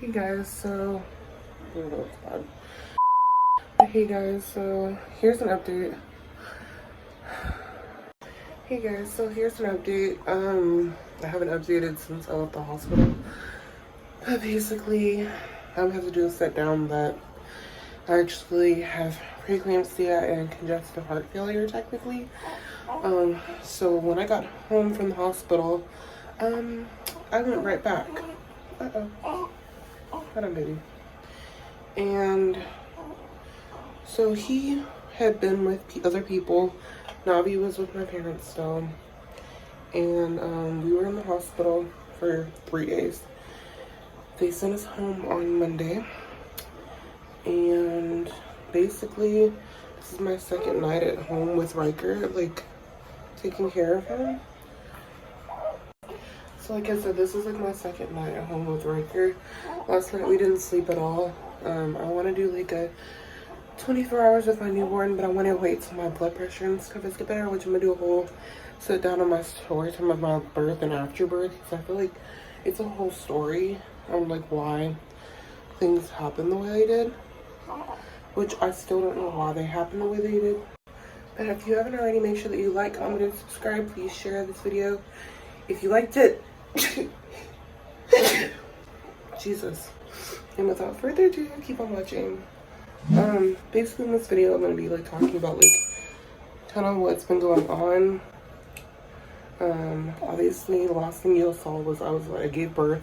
Hey guys, so hey guys, so here's an update. Hey guys, so here's an update. I haven't updated since I left the hospital. But basically, I have to do a set down that I actually have preeclampsia and congestive heart failure technically. So when I got home from the hospital, I went right back. Hold on, baby. And so he had been with other people. Navi was with my parents still. And we were in the hospital for 3 days. They sent us home on Monday. And basically, this is my second night at home with Ryker, like, taking care of him. So like I said, this is like my second night at home with Ryker. Last night we didn't sleep at all. I want to do like a 24 hours with my newborn, but I want to wait till my blood pressure and stuff is get better, which I'm going to do a whole sit down on my story time of my birth and after birth, because I feel like it's a whole story on like why things happen the way they did, which I still don't know why they happened the way they did. But if you haven't already, make sure that you like, comment, and subscribe. Please share this video if you liked it. Jesus. And without further ado, keep on watching. Basically in this video I'm going to be like talking about like kind of what's been going on. Obviously the last thing you saw was I gave birth.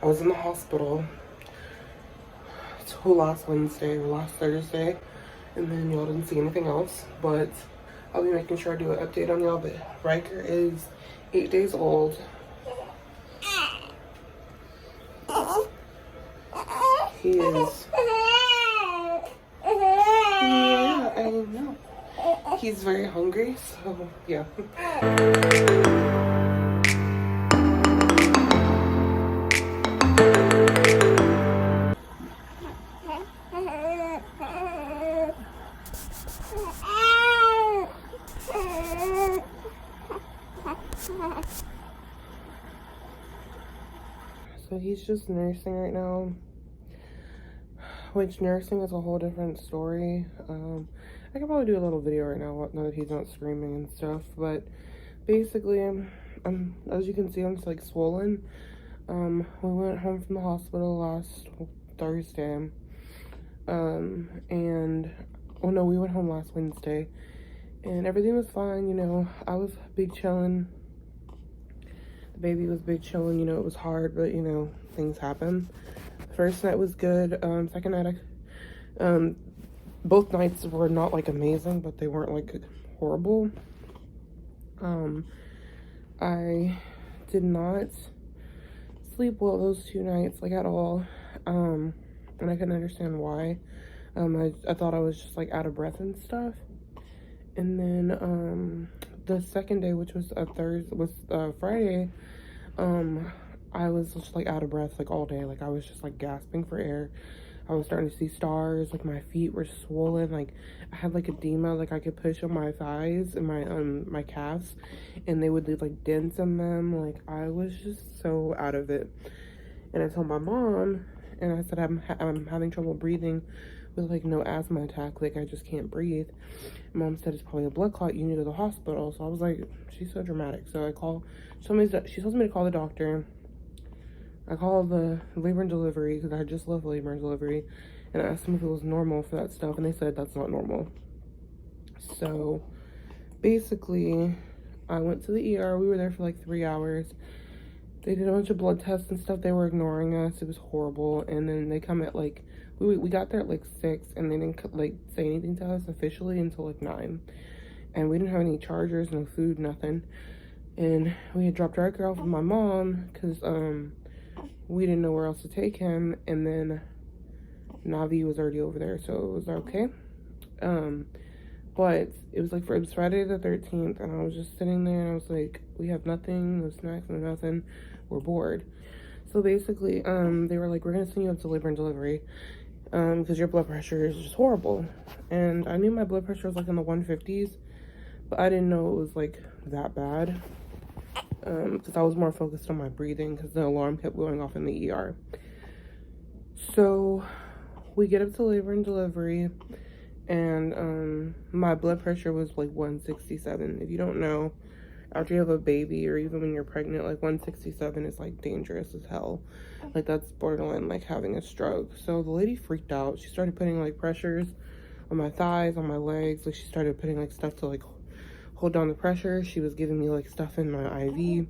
I was in the hospital till last Wednesday or last Thursday, and then y'all didn't see anything else, but I'll be making sure I do an update on y'all. But Ryker is 8 days old. He is, yeah, I know. He's very hungry, so yeah. So he's just nursing right now, which nursing is a whole different story. I could probably do a little video right now that he's not screaming and stuff, but basically I'm as you can see, I'm just like swollen. We went home from the hospital last Thursday, and oh no, we went home last Wednesday, and everything was fine. You know, I was big chilling. The baby was big chilling. You know, it was hard, but you know, things happen. First night was good. Second night, both nights were not like amazing, but they weren't like horrible. I did not sleep well those 2 nights, like at all. And I couldn't understand why. I thought I was just like out of breath and stuff. And then the second day, which was Friday, I was just like out of breath like all day. Like I was just like gasping for air. I was starting to see stars. Like my feet were swollen. Like I had like edema. Like I could push on my thighs and my calves, and they would leave like dents in them. Like I was just so out of it. And I told my mom, and I said I'm having trouble breathing with like no asthma attack. Like I just can't breathe. Mom said it's probably a blood clot. You need to go to the hospital. So I was like, she's so dramatic. So she tells me to call the doctor. I called the labor and delivery because I just left labor and delivery, and I asked them if it was normal for that stuff, and they said that's not normal. So basically I went to the ER. We were there for like 3 hours. They did a bunch of blood tests and stuff. They were ignoring us. It was horrible. And then they come at like we got there at like 6, and they didn't like say anything to us officially until like 9, and we didn't have any chargers, no food, nothing. And we had dropped Ryker off with my mom because we didn't know where else to take him, and then Navi was already over there, so it was okay. But it was like it was Friday the 13th, and I was just sitting there, and I was like, we have nothing, no snacks, no nothing, we're bored. So basically, they were like, we're gonna send you up to labor and delivery, because your blood pressure is just horrible. And I knew my blood pressure was like in the 150s, but I didn't know it was like that bad. Because I was more focused on my breathing because the alarm kept going off in the ER. So we get up to labor and delivery, and my blood pressure was like 167. If you don't know, after you have a baby or even when you're pregnant, like 167 is like dangerous as hell. Like that's borderline like having a stroke. So the lady freaked out. She started putting like pressures on my thighs, on my legs. Like she started putting like stuff to like hold down the pressure. She was giving me like stuff in my IV.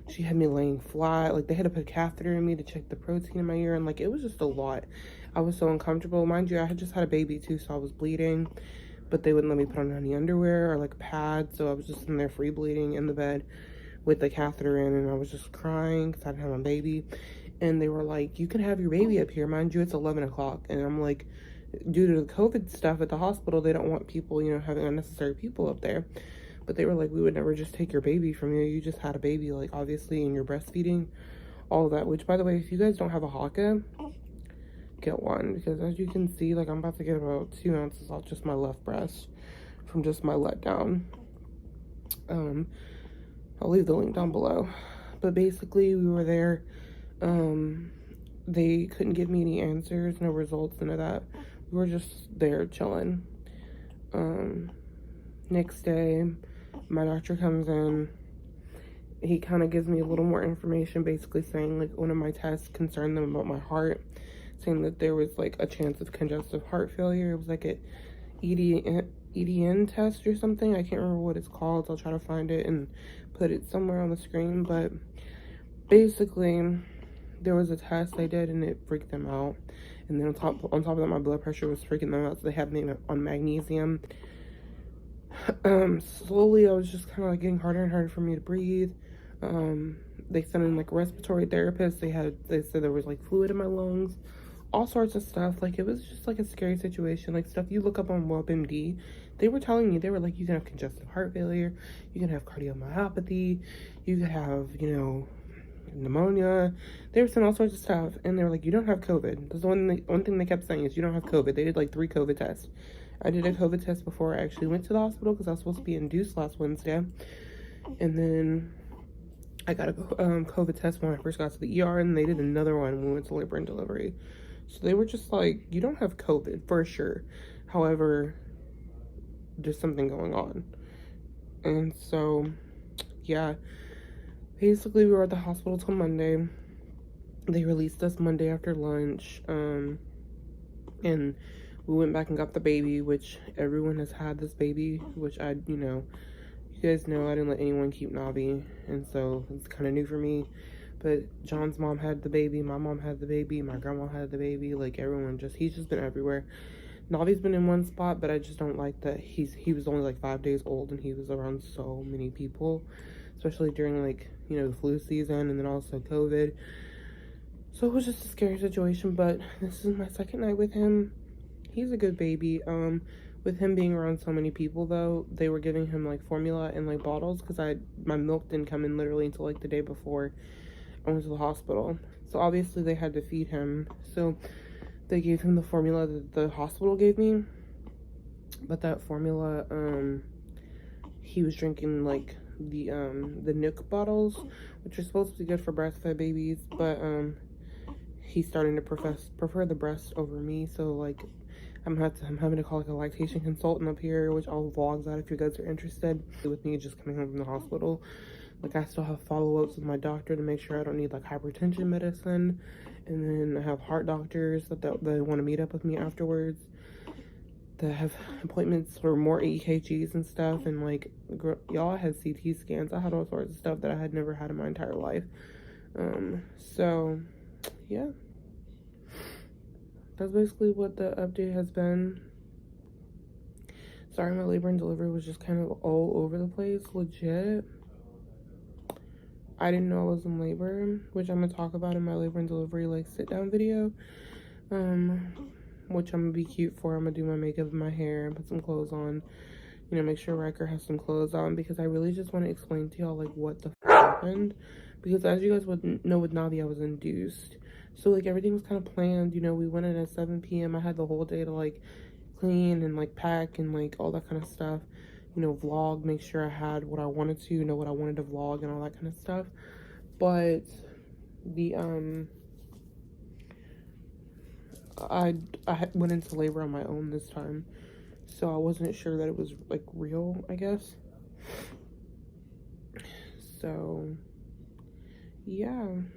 She had me laying flat. Like they had to put a catheter in me to check the protein in my urine. Like it was just a lot. I was so uncomfortable. Mind you, I had just had a baby too, so I was bleeding, but they wouldn't let me put on any underwear or like pads. So I was just in there free bleeding in the bed with the catheter in, and I was just crying because I didn't have my baby. And they were like, you can have your baby up here. Mind you, it's 11 o'clock. And I'm like, due to the COVID stuff at the hospital, they don't want people, you know, having unnecessary people up there. But they were like, we would never just take your baby from you. You just had a baby, like, obviously, and you're breastfeeding, all of that. Which, by the way, if you guys don't have a Haka, get one. Because as you can see, like, I'm about to get about 2 ounces off just my left breast from just my letdown. I'll leave the link down below. But basically, we were there. They couldn't give me any answers, no results, none of that. We were just there chilling. Next day, my doctor comes in. He kind of gives me a little more information, basically saying like one of my tests concerned them about my heart, saying that there was like a chance of congestive heart failure. It was like a EDN test or something. I can't remember what it's called. I'll try to find it and put it somewhere on the screen. But basically, there was a test I did and it freaked them out. And then on top of that, my blood pressure was freaking them out, so they had me on magnesium. Slowly I was just kind of like getting harder and harder for me to breathe. They sent in like a respiratory therapist. They said there was like fluid in my lungs, all sorts of stuff. Like it was just like a scary situation, like stuff you look up on WebMD. They were telling me, they were like, you can have congestive heart failure, you can have cardiomyopathy, you could have, you know, pneumonia. They were saying all sorts of stuff, and they were like, you don't have COVID. That's the one thing they kept saying is you don't have COVID. They did like 3 COVID tests. I did a COVID test before I actually went to the hospital because I was supposed to be induced last Wednesday, and then I got a COVID test when I first got to the ER, and they did another one when we went to labor and delivery. So they were just like, you don't have COVID for sure, however there's something going on. And so yeah, basically we were at the hospital till Monday. They released us Monday after lunch, and we went back and got the baby, which everyone has had this baby, which you guys know I didn't let anyone keep Navi, and so it's kind of new for me. But John's mom had the baby, my mom had the baby, my grandma had the baby, like everyone he's just been everywhere. Navi's been in one spot, but I just don't like that he was only like 5 days old and he was around so many people, especially during like, you know, the flu season and then also COVID. So it was just a scary situation, but this is my second night with him. He's a good baby. With him being around so many people though, they were giving him like formula in like bottles because my milk didn't come in literally until like the day before I went to the hospital. So obviously they had to feed him. So they gave him the formula that the hospital gave me. But that formula, he was drinking like the Nook bottles, which are supposed to be good for breastfed babies, but he's starting to prefer the breast over me. So like I'm having to call like a lactation consultant up here, which I'll vlog that if you guys are interested. With me just coming home from the hospital, like I still have follow-ups with my doctor to make sure I don't need like hypertension medicine, and then I have heart doctors that they want to meet up with me afterwards, that have appointments for more EKGs and stuff. And like y'all had CT scans. I had all sorts of stuff that I had never had in my entire life. So yeah, that's basically what the update has been. Sorry, my labor and delivery was just kind of all over the place, legit. I didn't know I was in labor, which I'm gonna talk about in my labor and delivery like sit down video, which I'm gonna be cute for. I'm gonna do my makeup and my hair and put some clothes on, you know, make sure Ryker has some clothes on, because I really just want to explain to y'all like what the happened. Because as you guys would know, with Navi, I was induced, so like everything was kind of planned. You know, we went in at 7 p.m. I had the whole day to like clean and like pack and like all that kind of stuff, you know, vlog, make sure I had what I wanted to, you know, what I wanted to vlog and all that kind of stuff. But the I went into labor on my own this time, so I wasn't sure that it was like real, I guess. So yeah, I'm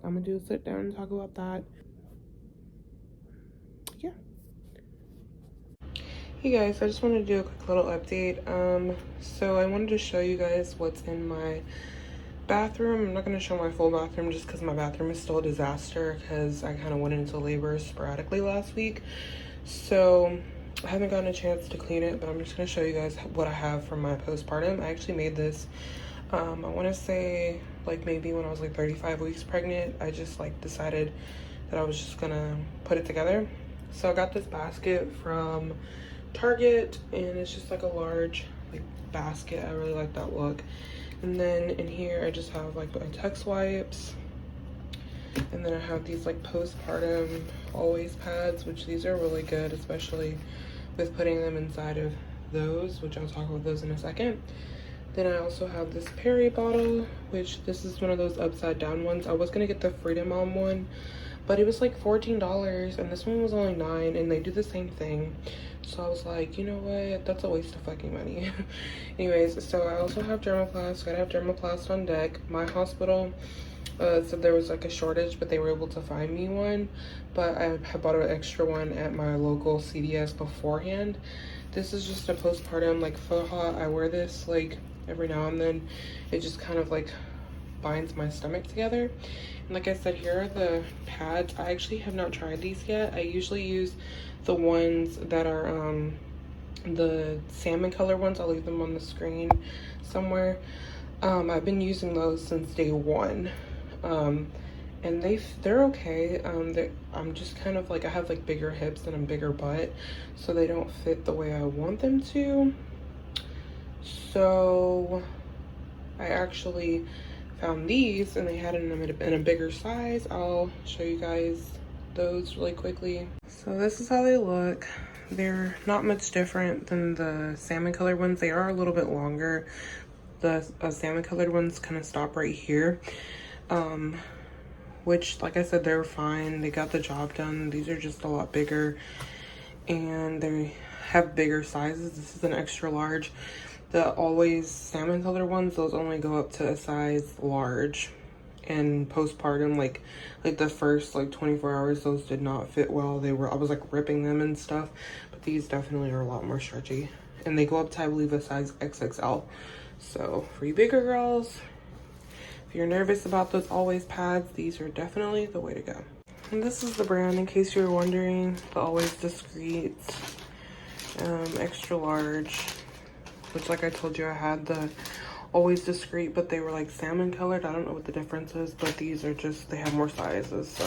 gonna do a sit down and talk about that. Yeah. Hey guys, I just wanted to do a quick little update. So I wanted to show you guys what's in my bathroom. I'm not going to show my full bathroom just because my bathroom is still a disaster because I kind of went into labor sporadically last week. So I haven't gotten a chance to clean it, but I'm just going to show you guys what I have from my postpartum. I actually made this, I want to say like maybe when I was like 35 weeks pregnant. I just like decided that I was just going to put it together. So I got this basket from Target, and it's just like a large like basket. I really like that look. And then in here I just have like my Tex wipes, and then I have these like postpartum always pads, which these are really good, especially with putting them inside of those, which I'll talk about those in a second. Then I also have this Perry bottle, which this is one of those upside down ones. I was gonna get the Freedom Mom one, but it was like $14, and this one was only $9, and they do the same thing. So I was like, you know what, that's a waste of fucking money. Anyways, so I also have Dermoplast. Gotta have Dermoplast on deck. My hospital said there was like a shortage, but they were able to find me one. But I had bought an extra one at my local CVS beforehand. This is just a postpartum like faux hot. I wear this like every now and then. It just kind of like binds my stomach together. And like I said, here are the pads. I actually have not tried these yet. I usually use the ones that are the salmon color ones. I'll leave them on the screen somewhere. I've been using those since day one, and they're okay. I'm just kind of like, I have like bigger hips and a bigger butt, so they don't fit the way I want them to. So I actually found these, and they had it in a bigger size. I'll show you guys those really quickly. So this is how they look. They're not much different than the salmon colored ones. They are a little bit longer. The salmon colored ones kind of stop right here, which, like I said, they're fine. They got the job done. These are just a lot bigger, and they have bigger sizes. This is an extra large. The always salmon colored ones, those only go up to a size large. And postpartum, like the first like 24 hours, those did not fit well. I was like ripping them and stuff, but these definitely are a lot more stretchy, and they go up to, I believe, a size XXL. So for you bigger girls, if you're nervous about those always pads, these are definitely the way to go. And this is the brand, in case you were wondering, the Always Discreet extra large, which, like I told you, I had the Always Discreet, but they were like salmon colored. I don't know what the difference is, but these are just, they have more sizes, so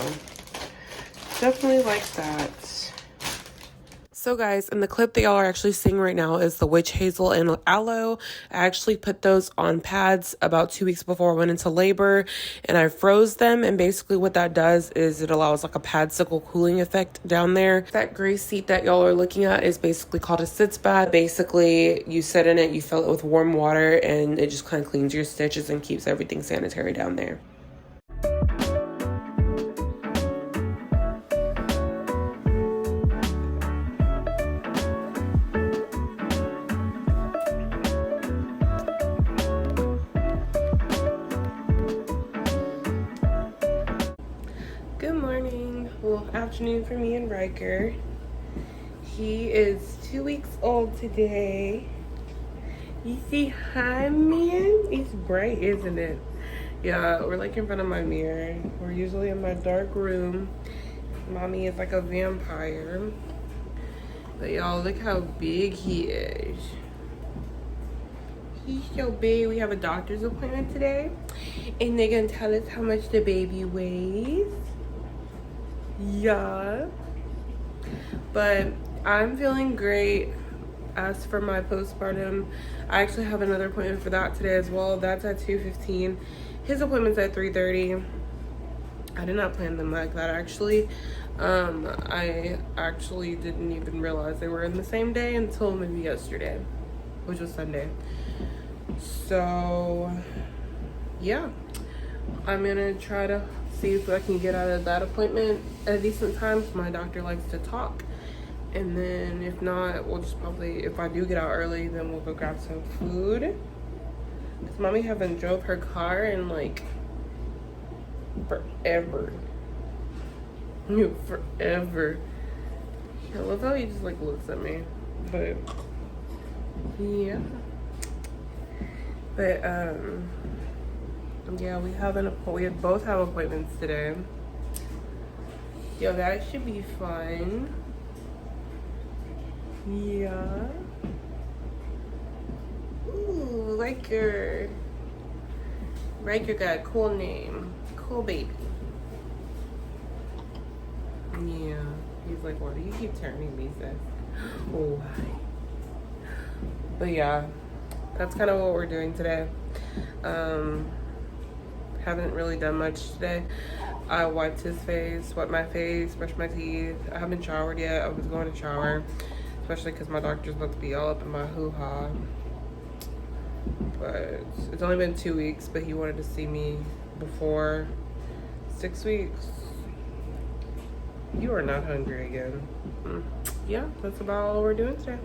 definitely like that. So guys, in the clip that y'all are actually seeing right now is the witch hazel and aloe. I actually put those on pads about 2 weeks before I went into labor, and I froze them. And basically what that does is it allows like a padsicle cooling effect down there. That gray seat that y'all are looking at is basically called a sitz bath. Basically, you sit in it, you fill it with warm water, and it just kind of cleans your stitches and keeps everything sanitary down there. Good morning, well, afternoon for me and Ryker. He is 2 weeks old today. You see, hi, man. It's bright, isn't it? Yeah, we're like in front of my mirror. We're usually in my dark room. Mommy is like a vampire. But y'all, look how big he is. He's so big. We have a doctor's appointment today, and they're gonna tell us how much the baby weighs. Yeah, but I'm feeling great. As for my postpartum, I actually have another appointment for that today as well. That's at 2:15. His appointment's at 3:30. I did not plan them like that, actually. I actually didn't even realize they were in the same day until maybe yesterday, which was Sunday. So yeah, I'm gonna try to see if I can get out of that appointment at a decent time. My doctor likes to talk. And then if not, we'll just probably, if I do get out early, then we'll go grab some food. Because mommy haven't drove her car in like forever. Forever. I love how he just like looks at me. But yeah. But yeah, we both have appointments today. Yo, that should be fun. Yeah. Ooh, Ryker. Ryker got a cool name. Cool baby. Yeah. He's like, why do you keep turning me, sis? Oh, why? But yeah, that's kind of what we're doing today. Haven't really done much today. I wiped his face, wiped my face, brushed my teeth. I haven't showered yet. I was going to shower, especially because my doctor's about to be all up in my hoo-ha. But it's only been 2 weeks, but he wanted to see me before 6 weeks. You are not hungry again. Yeah, that's about all we're doing today.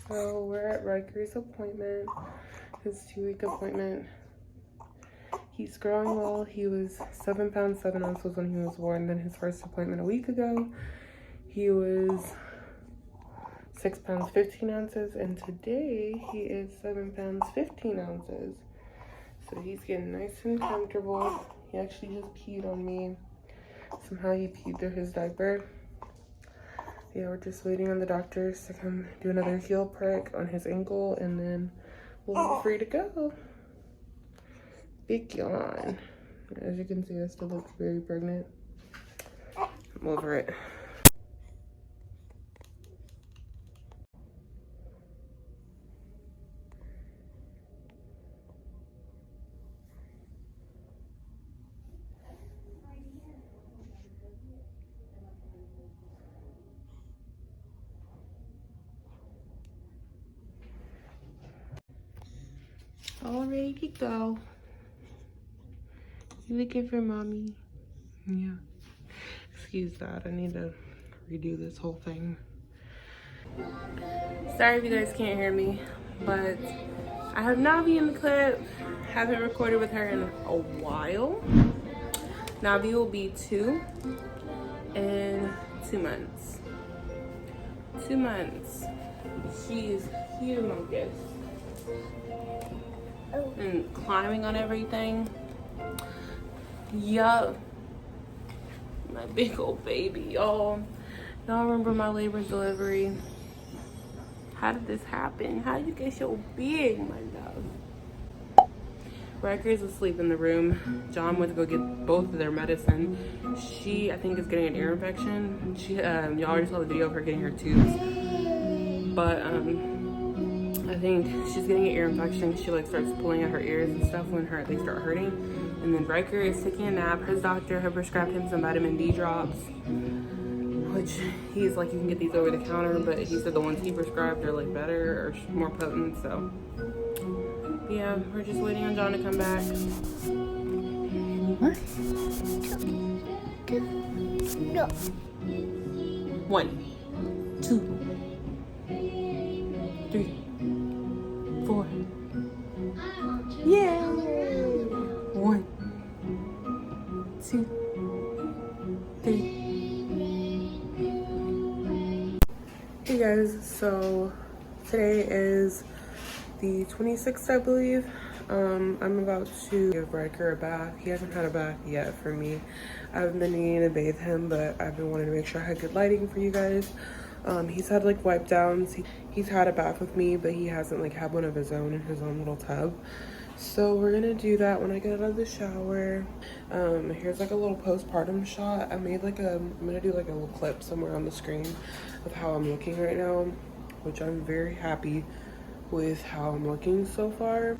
So we're at Ryker's appointment, his 2-week appointment. He's growing well. He was 7 pounds 7 ounces when he was born. Then his first appointment a week ago, he was 6 pounds 15 ounces, and today he is 7 pounds 15 ounces. So he's getting nice and comfortable. He actually just peed on me. Somehow he peed through his diaper. Yeah, we're just waiting on the doctors to come do another heel prick on his ankle, and then we'll be free to go. Big yawn. As you can see, I still look very pregnant. I'm over it. All ready to go. You looking for mommy? Yeah. Excuse that. I need to redo this whole thing. Sorry if you guys can't hear me, but I have Navi in the clip. Haven't recorded with her in a while. Navi will be 2 in 2 months. 2 months. She is humongous. And climbing on everything. Yup. My big old baby, y'all. Y'all remember my labor and delivery? How did this happen? How did you get so big, my love? Ryker is asleep in the room. John went to go get both of their medicine. She, I think, is getting an ear infection. Y'all already saw the video of her getting her tubes. But, I think she's getting an ear infection. She like starts pulling at her ears and stuff when they start hurting. And then Ryker is taking a nap. His doctor had prescribed him some vitamin D drops, which he's like, you can get these over the counter, but he said the ones he prescribed are like better or more potent. So yeah, we're just waiting on John to come back. 1, 2, 3, 4. Yeah. 1, 2, 3. Hey guys, so today is the 26th, I believe. I'm about to give Ryker a bath. He hasn't had a bath yet for me. I haven't been needing to bathe him, but I've been wanting to make sure I had good lighting for you guys. He's had like wipe downs. He's had a bath with me, but he hasn't like had one of his own in his own little tub. So we're gonna do that when I get out of the shower. Here's like a little postpartum shot. I'm gonna do like a little clip somewhere on the screen of how I'm looking right now, which I'm very happy with how I'm looking so far.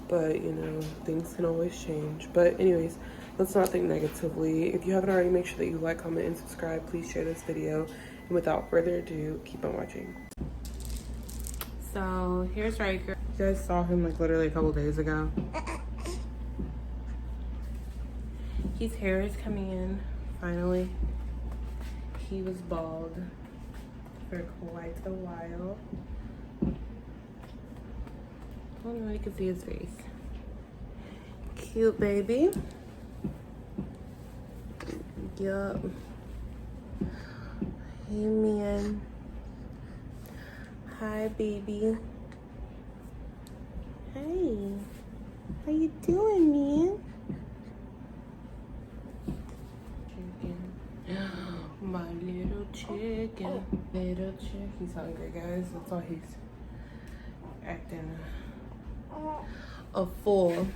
But you know, things can always change. But anyways, let's not think negatively. If you haven't already, make sure that you like, comment, and subscribe. Please share this video. And without further ado, keep on watching. So here's Ryker. You guys saw him like literally a couple days ago. His hair is coming in finally. He was bald for quite a while. Oh no, you can see his face. Cute baby. Yup. Hey man. Hi baby. Hey. How you doing, man? Chicken. My little chicken. Little chicken. He's hungry, guys. That's why he's acting a fool.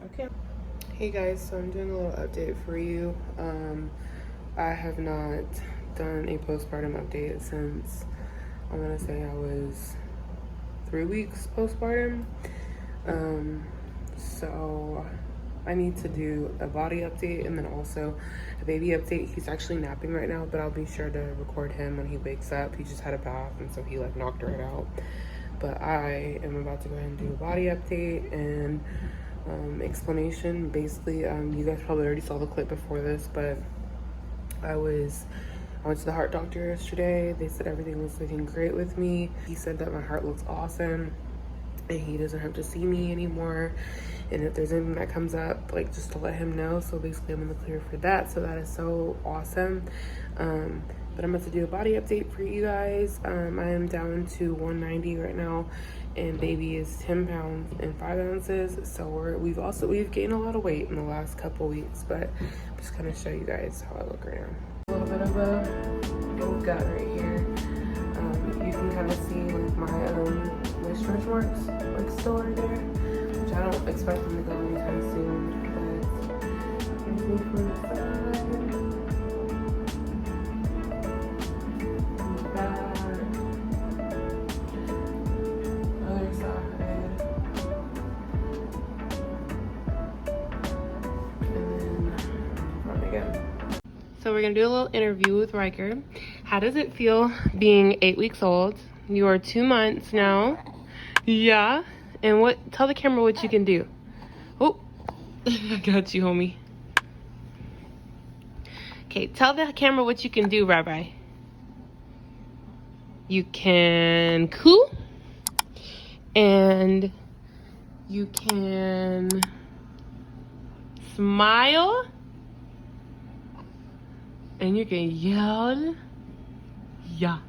Okay. Hey guys, so I'm doing a little update for you. I have not done a postpartum update since I'm gonna say I was 3 weeks postpartum. So I need to do a body update and then also a baby update. He's actually napping right now, but I'll be sure to record him when he wakes up. He just had a bath and so he like knocked right out. But I am about to go ahead and do a body update and explanation. Basically, you guys probably already saw the clip before this, but I went to the heart doctor yesterday. They said everything was looking great with me. He said that my heart looks awesome and he doesn't have to see me anymore. And if there's anything that comes up, like just to let him know. So basically I'm in the clear for that. So that is so awesome. But I'm about to do a body update for you guys. I am down to 190 right now and baby is 10 pounds and 5 ounces. So we've gained a lot of weight in the last couple weeks, but I'm just gonna show you guys how I look right now. A little bit of a little gut right here. You can kind of see like my stretch marks like still right there, which I don't expect them to go anytime soon, but here's me from the side, from the back, other side, and then front again. So we're gonna do a little interview with Ryker. How does it feel being 8 weeks old? You are 2 months now. Yeah. And tell the camera what you can do. Oh, I got you, homie. Okay, tell the camera what you can do, Rabbi. You can coo. And you can smile. And you can yell. Yeah.